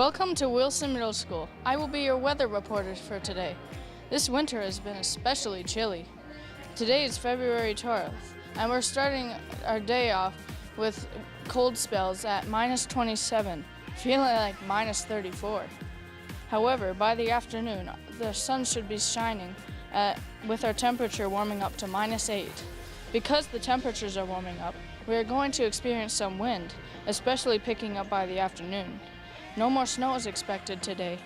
Welcome to Wilson Middle School. I will be your weather reporter for today. This winter has been especially chilly. Today is February 12th, and we're starting our day off with cold spells at -27, feeling like -34. However, by the afternoon, the sun should be shining with our temperature warming up to -8. Because the temperatures are warming up, we are going to experience some wind, especially picking up by the afternoon. No more snow is expected today.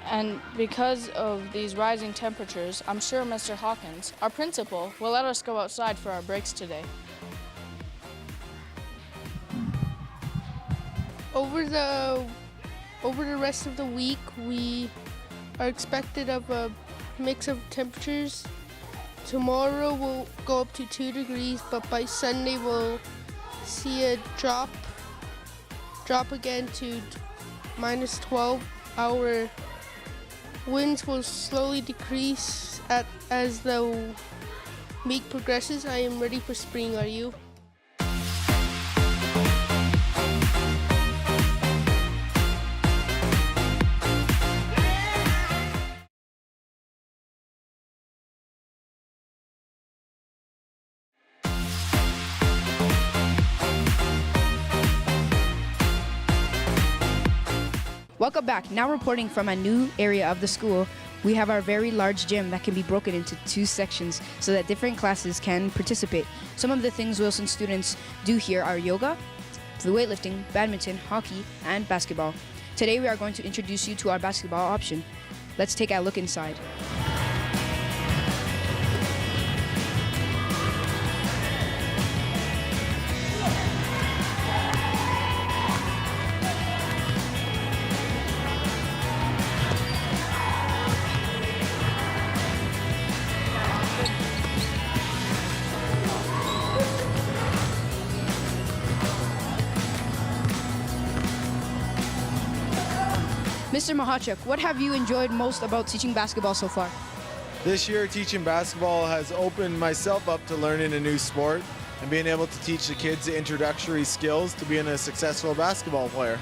And because of these rising temperatures, I'm sure Mr. Hawkins, our principal, will let us go outside for our breaks today. Over the rest of the week, we are expected of a mix of temperatures. Tomorrow will go up to 2 degrees, but by Sunday we'll see a drop again to -12. Our winds will slowly decrease as the week progresses. I am ready for spring, are you? Welcome back. Now reporting from a new area of the school, we have our very large gym that can be broken into 2 sections so that different classes can participate. Some of the things Wilson students do here are yoga, weightlifting, badminton, hockey, and basketball. Today we are going to introduce you to our basketball option. Let's take a look inside. Mr. Mahachuk, what have you enjoyed most about teaching basketball so far? This year, teaching basketball has opened myself up to learning a new sport and being able to teach the kids the introductory skills to being a successful basketball player.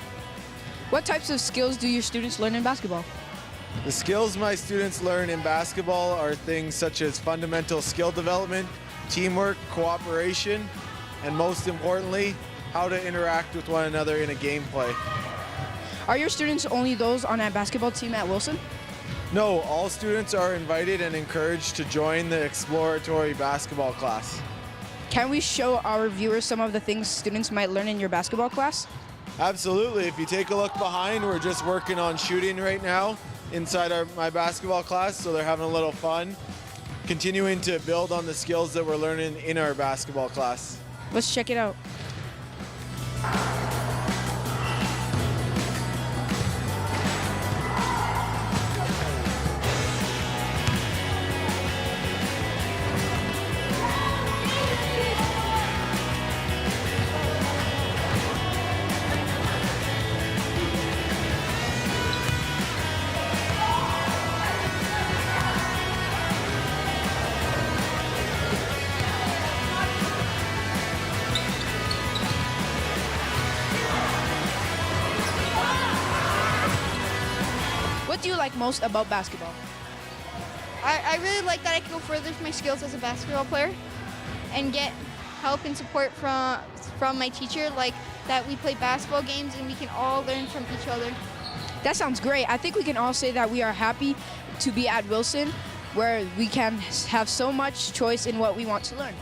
What types of skills do your students learn in basketball? The skills my students learn in basketball are things such as fundamental skill development, teamwork, cooperation, and most importantly, how to interact with one another in a gameplay. Are your students only those on a basketball team at Wilson? No, all students are invited and encouraged to join the exploratory basketball class. Can we show our viewers some of the things students might learn in your basketball class? Absolutely. If you take a look behind, we're just working on shooting right now inside my basketball class, so they're having a little fun, continuing to build on the skills that we're learning in our basketball class. Let's check it out. What do you like most about basketball? I really like that I can go further with my skills as a basketball player and get help and support from my teacher, like that we play basketball games and we can all learn from each other. That sounds great. I think we can all say that we are happy to be at Wilson, where we can have so much choice in what we want to learn.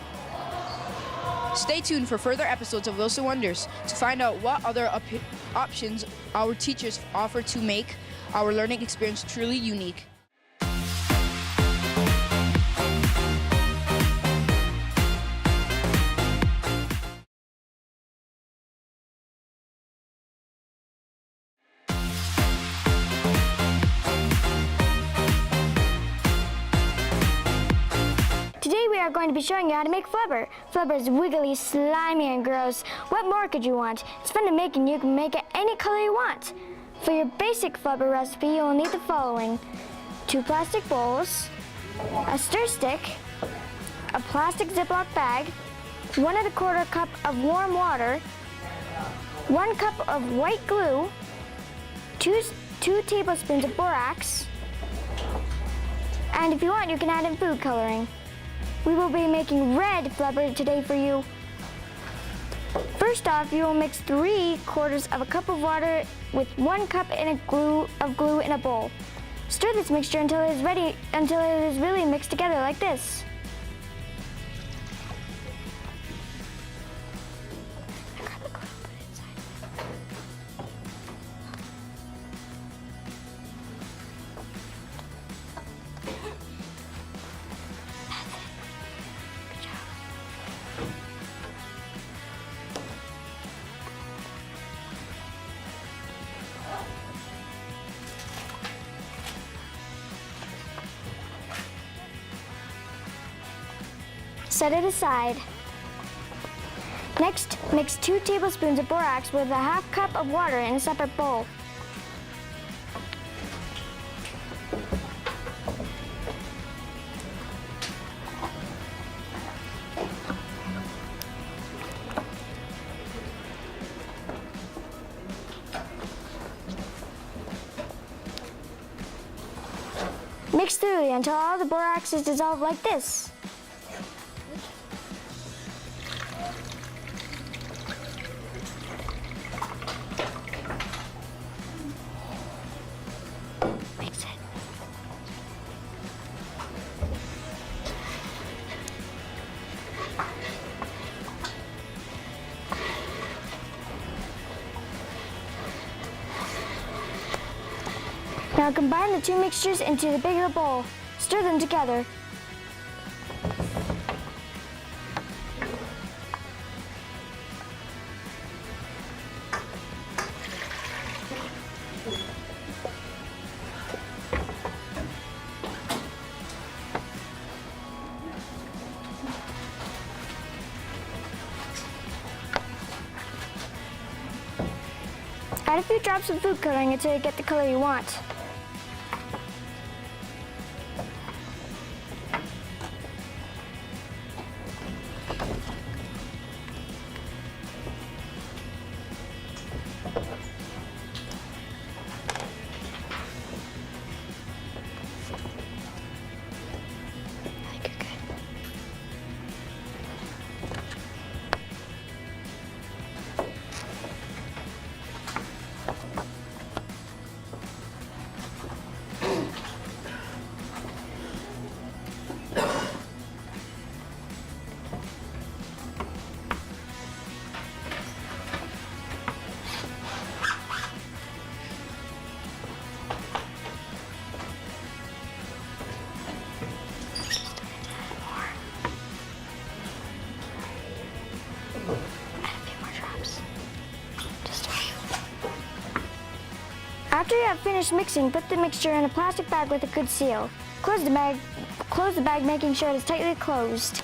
Stay tuned for further episodes of Wilson Wonders to find out what other options our teachers offer to make our learning experience truly unique. Today we are going to be showing you how to make Flubber. Flubber is wiggly, slimy, and gross. What more could you want? It's fun to make and you can make it any color you want. For your basic Flubber recipe, you will need the following: 2 plastic bowls, a stir stick, a plastic Ziploc bag, 1 1/4 cup of warm water, 1 cup of white glue, two tablespoons of borax. And if you want, you can add in food coloring. We will be making red flubber today for you. First off, you will mix 3/4 of a cup of water with 1 cup of glue in a bowl. Stir this mixture until it is really mixed together like this. Set it aside. Next, mix 2 tablespoons of borax with a 1/2 cup of water in a separate bowl. Mix thoroughly until all the borax is dissolved like this. Mix it. Now combine the 2 mixtures into the bigger bowl. Stir them together. Add a few drops of food coloring until you get the color you want. After you have finished mixing, put the mixture in a plastic bag with a good seal. Close the bag, making sure it is tightly closed.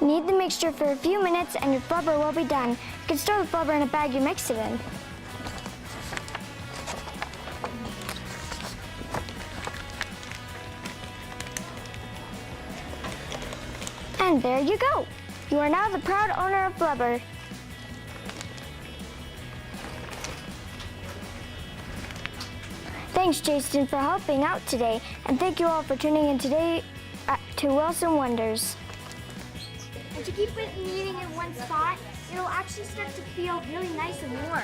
Knead the mixture for a few minutes and your flubber will be done. You can store the flubber in a bag you mixed it in. And there you go. You are now the proud owner of Flubber. Thanks, Jason, for helping out today, and thank you all for tuning in today to Wilson Wonders. And to keep it kneading in one spot, it'll actually start to feel really nice and warm.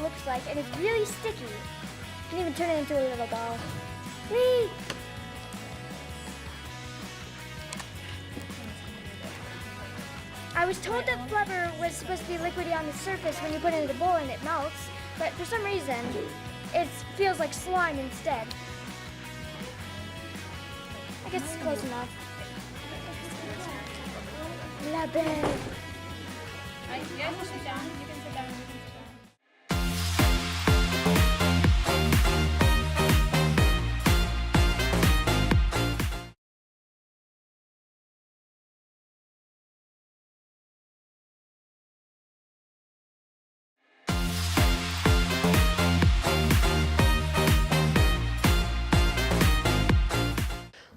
looks like, and it's really sticky. You can even turn it into a little ball. Whee! I was told that flubber was supposed to be liquidy on the surface when you put it in the bowl and it melts, but for some reason, it feels like slime instead. I guess it's close enough. Flubber. You guys will sit down. You can sit down.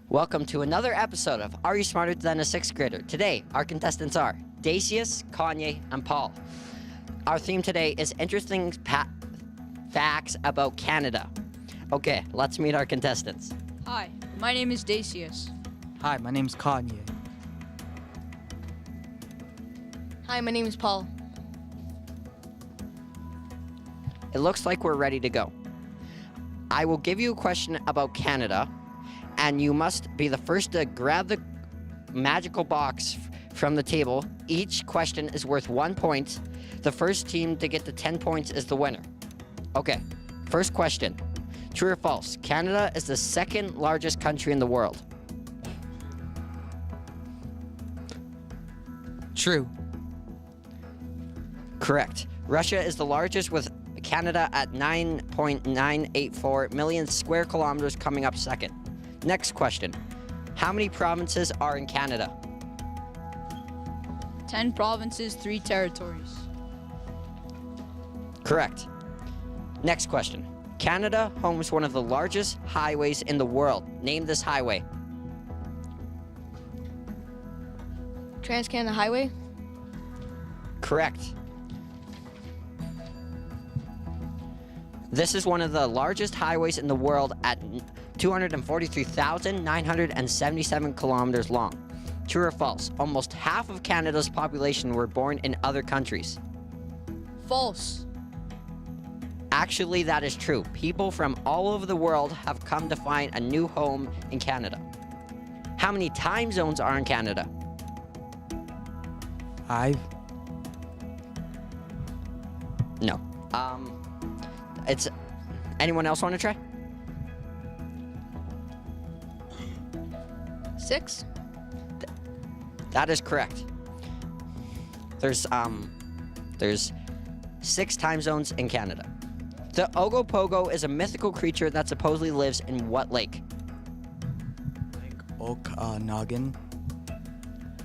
Welcome to another episode of Are You Smarter Than a Sixth Grader? Today, our contestants are Dacius, Kanye, and Paul. Our theme today is interesting facts about Canada. Okay, let's meet our contestants. Hi, my name is Dacius. Hi, my name's Kanye. Hi, my name is Paul. It looks like we're ready to go. I will give you a question about Canada, and you must be the first to grab the magical box from the table. Each question is worth 1 point. The first team to get to 10 points is the winner. Okay, first question. True or false? Canada is the second largest country in the world. True. Correct. Russia is the largest, with Canada at 9.984 million square kilometers coming up second. Next question. How many provinces are in Canada? 10 provinces, 3 territories. Correct. Next question. Canada homes one of the largest highways in the world. Name this highway. Trans-Canada Highway. Correct. This is one of the largest highways in the world at 243,977 kilometers long. True or false? Almost half of Canada's population were born in other countries. False. Actually, that is true. People from all over the world have come to find a new home in Canada. How many time zones are in Canada? 5. No. It's... Anyone else want to try? 6. That is correct. There's 6 time zones in Canada. The Ogopogo is a mythical creature that supposedly lives in what lake? Okanagan.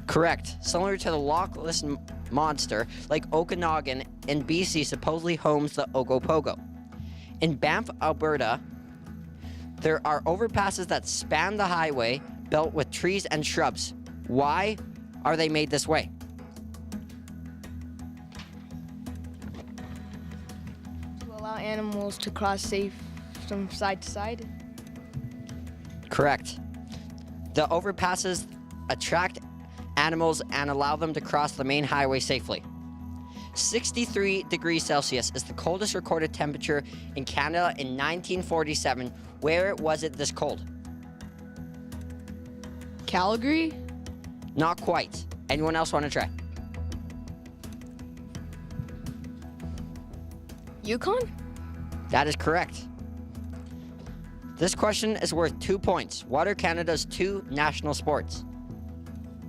Correct. Similar to the Loch Ness monster, Lake Okanagan in BC supposedly homes the Ogopogo. In Banff, Alberta, there are overpasses that span the highway built with trees and shrubs. Why are they made this way? To allow animals to cross safe from side to side. Correct. The overpasses attract animals and allow them to cross the main highway safely. 63 degrees Celsius is the coldest recorded temperature in Canada in 1947. Where was it this cold? Calgary. Not quite. Anyone else want to try? Yukon. That is correct. This question is worth 2 points. What are Canada's 2 national sports?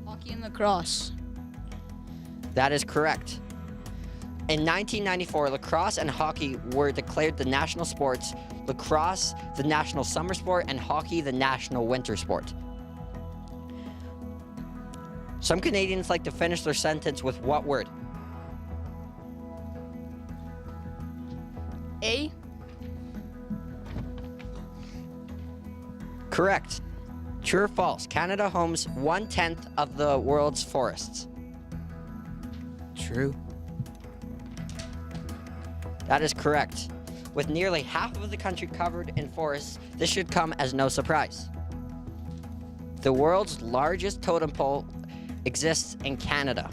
Hockey and lacrosse. That is correct. In 1994, lacrosse and hockey were declared the national sports. Lacrosse, the national summer sport, and hockey, the national winter sport. Some Canadians like to finish their sentence with what word? A. Correct. True or false? Canada homes 1/10 of the world's forests. True. That is correct. With nearly half of the country covered in forests, this should come as no surprise. The world's largest totem pole exists in Canada.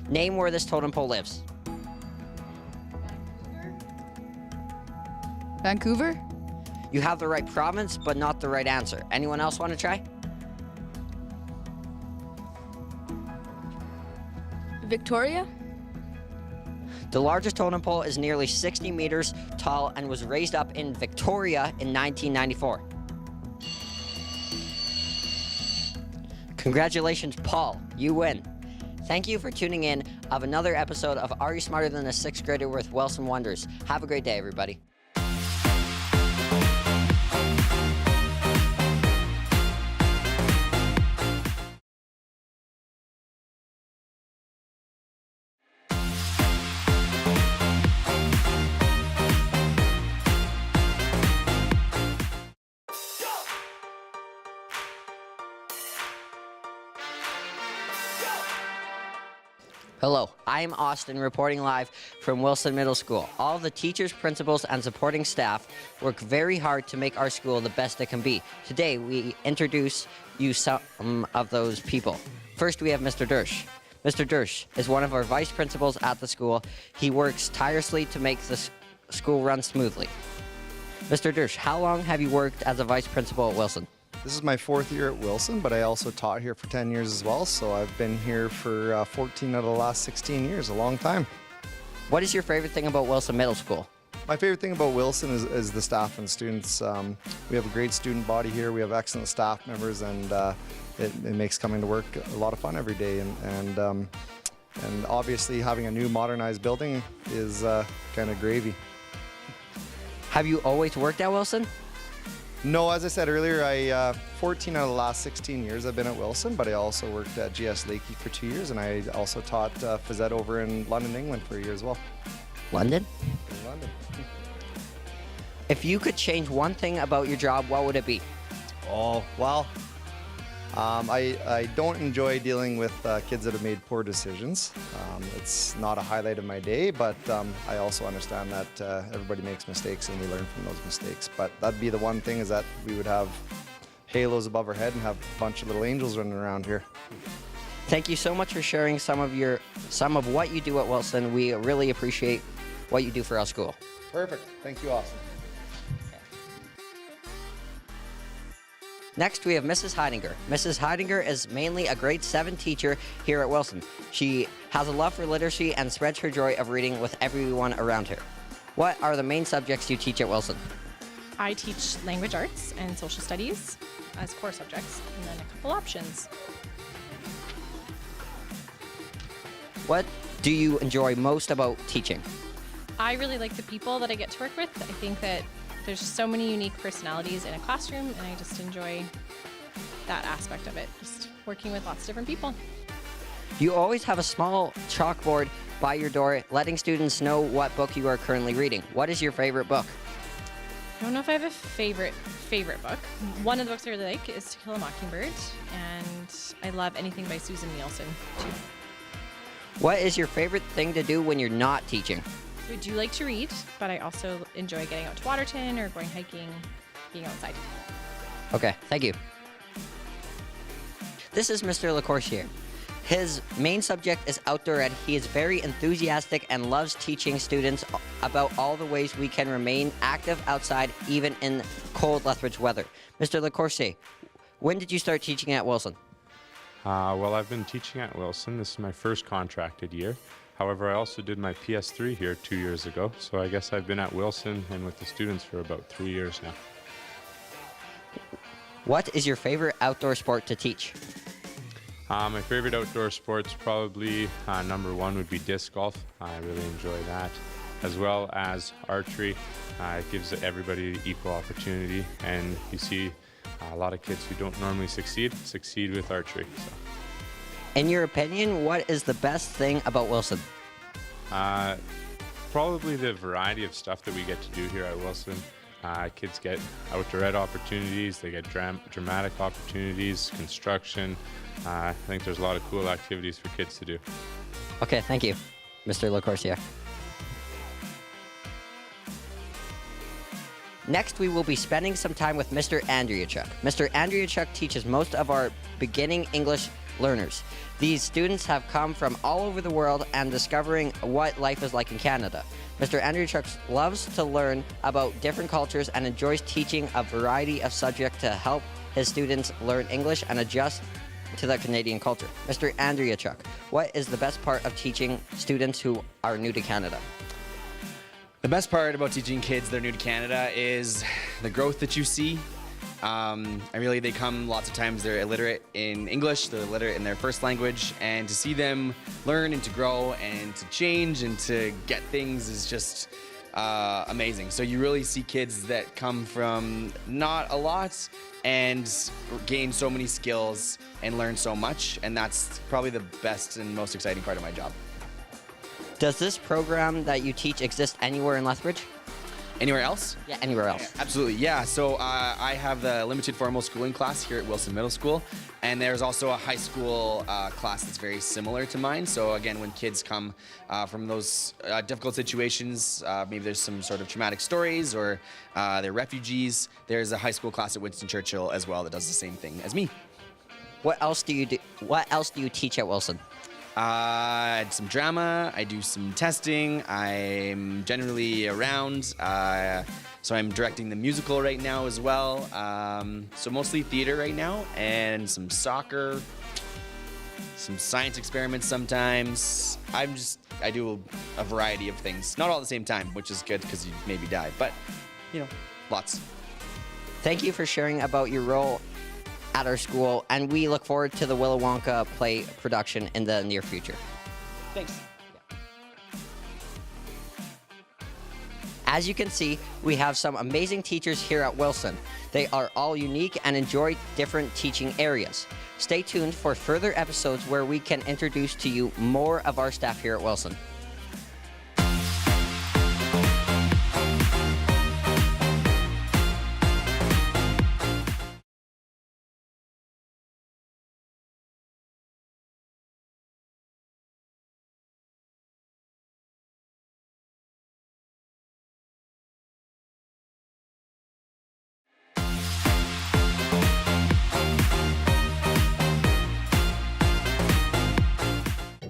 Name where this totem pole lives. Vancouver? You have the right province, but not the right answer. Anyone else want to try? Victoria? The largest totem pole is nearly 60 meters tall and was raised up in Victoria in 1994. Congratulations, Paul. You win. Thank you for tuning in of another episode of Are You Smarter Than a Sixth Grader with Wilson Wonders. Have a great day, everybody. Hello, I'm Austin reporting live from Wilson Middle School. All the teachers, principals, and supporting staff work very hard to make our school the best it can be. Today, we introduce you some of those people. First, we have Mr. Dersh. Mr. Dersh is one of our vice principals at the school. He works tirelessly to make the school run smoothly. Mr. Dersh, how long have you worked as a vice principal at Wilson? This is my 4th year at Wilson, but I also taught here for 10 years as well, so I've been here for 14 out of the last 16 years, a long time. What is your favorite thing about Wilson Middle School? My favorite thing about Wilson is the staff and students. We have a great student body here, we have excellent staff members, and it makes coming to work a lot of fun every day. And obviously having a new modernized building is kind of gravy. Have you always worked at Wilson? No, as I said earlier, 14 out of the last 16 years I've been at Wilson, but I also worked at GS Lakey for 2 years, and I also taught phys ed over in London, England for a year as well. London? In London. If you could change one thing about your job, what would it be? Oh, well, I don't enjoy dealing with kids that have made poor decisions. It's not a highlight of my day, but I also understand that everybody makes mistakes and we learn from those mistakes. But that'd be the one thing, is that we would have halos above our head and have a bunch of little angels running around here. Thank you so much for sharing some of what you do at Wilson. We really appreciate what you do for our school. Perfect. Thank you, Austin. Next, we have Mrs. Heidinger. Mrs. Heidinger is mainly a grade 7 teacher here at Wilson. She has a love for literacy and spreads her joy of reading with everyone around her. What are the main subjects you teach at Wilson? I teach language arts and social studies as core subjects, and then a couple options. What do you enjoy most about teaching? I really like the people that I get to work with. I think that there's so many unique personalities in a classroom, and I just enjoy that aspect of it, just working with lots of different people. You always have a small chalkboard by your door letting students know what book you are currently reading. What is your favorite book? I don't know if I have a favorite book. One of the books I really like is To Kill a Mockingbird, and I love anything by Susan Nielsen too. What is your favorite thing to do when you're not teaching? So I do like to read, but I also enjoy getting out to Waterton or going hiking, being outside. Okay, thank you. This is Mr. LaCourcier. His main subject is outdoor ed. He is very enthusiastic and loves teaching students about all the ways we can remain active outside even in cold Lethbridge weather. Mr. LaCourcier, when did you start teaching at Wilson? Well, I've been teaching at Wilson. This is my first contracted year. However, I also did my PS3 here 2 years ago, so I guess I've been at Wilson and with the students for about 3 years now. What is your favorite outdoor sport to teach? My favorite outdoor sports, probably number one would be disc golf. I really enjoy that, as well as archery. It gives everybody equal opportunity, and you see a lot of kids who don't normally succeed with archery. So. In your opinion, what is the best thing about Wilson? Probably the variety of stuff that we get to do here at Wilson. Kids get outdoor ed opportunities, they get dramatic opportunities, construction. I think there's a lot of cool activities for kids to do. Okay, thank you, Mr. LaCourcier. Next, we will be spending some time with Mr. Andriachuk. Mr. Andriachuk teaches most of our beginning English learners. These students have come from all over the world and discovering what life is like in Canada. Mr. Andreychuk loves to learn about different cultures and enjoys teaching a variety of subjects to help his students learn English and adjust to the Canadian culture. Mr. Andreychuk, what is the best part of teaching students who are new to Canada? The best part about teaching kids that are new to Canada is the growth that you see. They come lots of times, they're illiterate in English, they're illiterate in their first language, and to see them learn and to grow and to change and to get things is just amazing. So you really see kids that come from not a lot and gain so many skills and learn so much, and that's probably the best and most exciting part of my job. Does this program that you teach exist anywhere in Lethbridge? Anywhere else? Yeah, anywhere else. Absolutely, yeah. So I have the limited formal schooling class here at Wilson Middle School, and there's also a high school class that's very similar to mine. So again, when kids come from those difficult situations, maybe there's some sort of traumatic stories or they're refugees, there's a high school class at Winston Churchill as well that does the same thing as me. What else do you do? What else do you teach at Wilson? I some drama, I do some testing, I'm generally around, so I'm directing the musical right now as well, so mostly theater right now, and some soccer, some science experiments sometimes. I do a variety of things, not all at the same time, which is good because you maybe die, but, lots. Thank you for sharing about your role at our school, and we look forward to the Willy Wonka play production in the near future. Thanks. As you can see, we have some amazing teachers here at Wilson. They are all unique and enjoy different teaching areas. Stay tuned for further episodes where we can introduce to you more of our staff here at Wilson.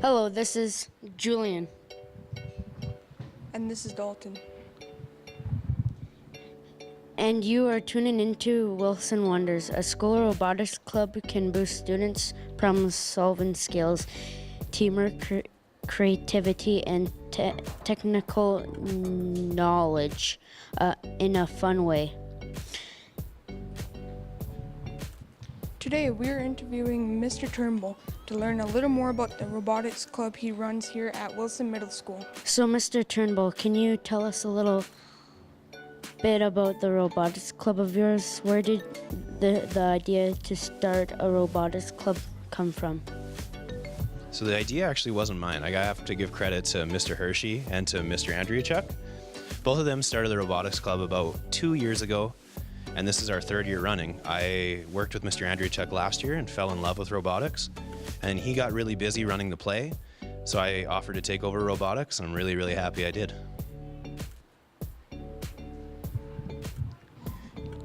Hello, this is Julian. And this is Dalton. And you are tuning into Wilson Wonders. A school robotics club can boost students' problem-solving skills, teamwork, creativity, and technical knowledge in a fun way. Today we're interviewing Mr. Turnbull to learn a little more about the robotics club he runs here at Wilson Middle School. So, Mr. Turnbull, can you tell us a little bit about the robotics club of yours? Where did the idea to start a robotics club come from? So the idea actually wasn't mine. I have to give credit to Mr. Hershey and to Mr. Andreychuk. Both of them started the robotics club about 2 years ago, and this is our third year running. I worked with Mr. Andreychuk last year and fell in love with robotics, and he got really busy running the play, so I offered to take over robotics, and I'm really, really happy I did.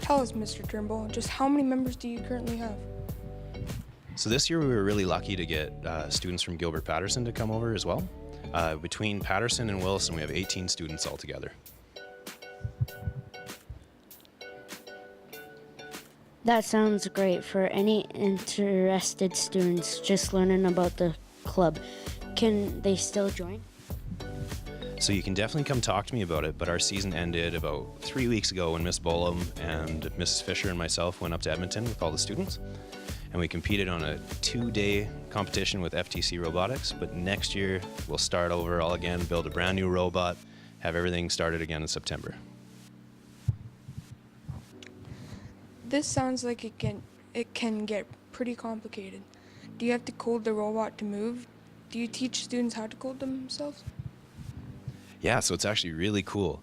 Tell us, Mr. Turnbull, just how many members do you currently have? So this year we were really lucky to get students from Gilbert Patterson to come over as well. Between Patterson and Wilson, we have 18 students altogether. That sounds great for any interested students just learning about the club. Can they still join? So you can definitely come talk to me about it, but our season ended about 3 weeks ago when Miss Bolam and Mrs. Fisher and myself went up to Edmonton with all the students, and we competed on a 2-day competition with FTC Robotics, but next year we'll start over all again, build a brand new robot, have everything started again in September. This sounds like it can get pretty complicated. Do you have to code the robot to move? Do you teach students how to code themselves? Yeah, so it's actually really cool.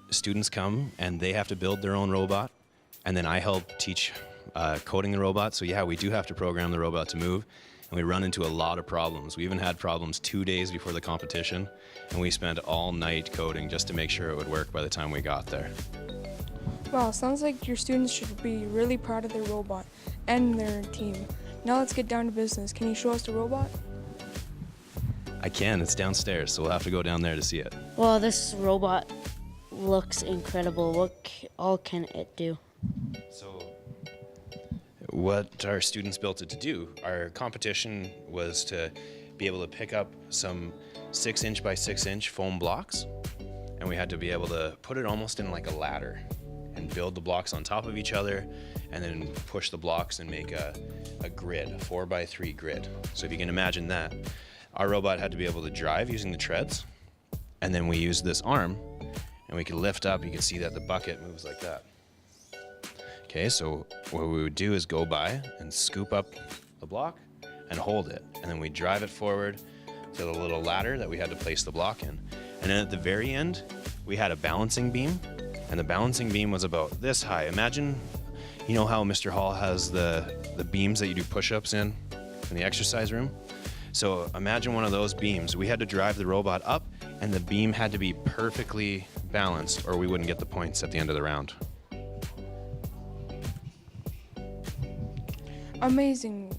Students come and they have to build their own robot, and then I help teach coding the robot. So yeah, we do have to program the robot to move, and we run into a lot of problems. We even had problems 2 days before the competition, and we spent all night coding just to make sure it would work by the time we got there. Wow, sounds like your students should be really proud of their robot and their team. Now let's get down to business. Can you show us the robot? I can. It's downstairs, so we'll have to go down there to see it. Well, this robot looks incredible. What all can it do? So, what our students built it to do, our competition was to be able to pick up some 6-inch by 6-inch foam blocks, and we had to be able to put it almost in like a ladder and build the blocks on top of each other, and then push the blocks and make a grid, a 4x3 grid. So if you can imagine that, our robot had to be able to drive using the treads, and then we used this arm, and we could lift up. You can see that the bucket moves like that. Okay, so what we would do is go by and scoop up the block and hold it, and then we drive it forward to the little ladder that we had to place the block in. And then at the very end, we had a balancing beam, and the balancing beam was about this high. Imagine, you know how Mr. Hall has the beams that you do push-ups in the exercise room? So imagine one of those beams. We had to drive the robot up, and the beam had to be perfectly balanced, or we wouldn't get the points at the end of the round. Amazing.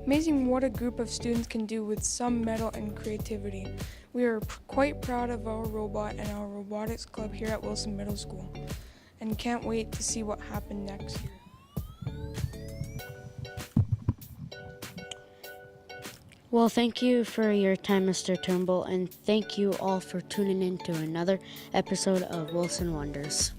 Amazing what a group of students can do with some mettle and creativity. We are quite proud of our robot and our robotics club here at Wilson Middle School, and can't wait to see what happens next year. Well, thank you for your time, Mr. Turnbull, and thank you all for tuning in to another episode of Wilson Wonders.